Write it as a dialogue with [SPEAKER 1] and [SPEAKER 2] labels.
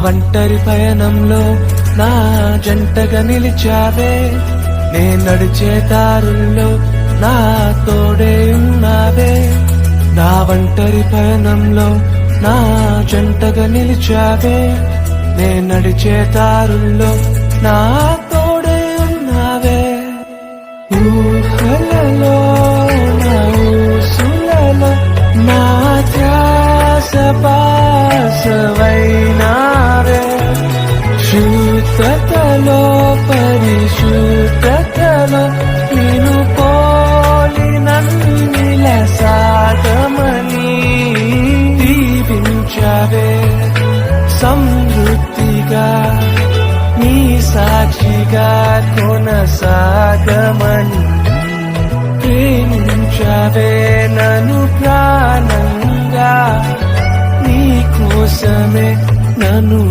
[SPEAKER 1] ఒంటరి పయనంలో నా జంటగా నిలిచావే, నే నడిచే దారుల్లో నా తోడే ఉన్నావే. నా ఒంటరి పయనంలో నా జంటగా నిలిచావే, నే నడిచే దారుల్లో నా తోడే ఉన్నావే. ఊహలలో నా ఊసులలో నా ధ్యాస బాసవైనావే. శుద్ధతలో పరిశుద్ధతలో నిన్ను పోలి నన్నిల సాగమని దీవించావే. సమృద్ధిగా నీ సాక్షిగా కొనసాగమని ప్రేమించావే నన్ను ప్రాణంగా, నీ కోసమే నన్ను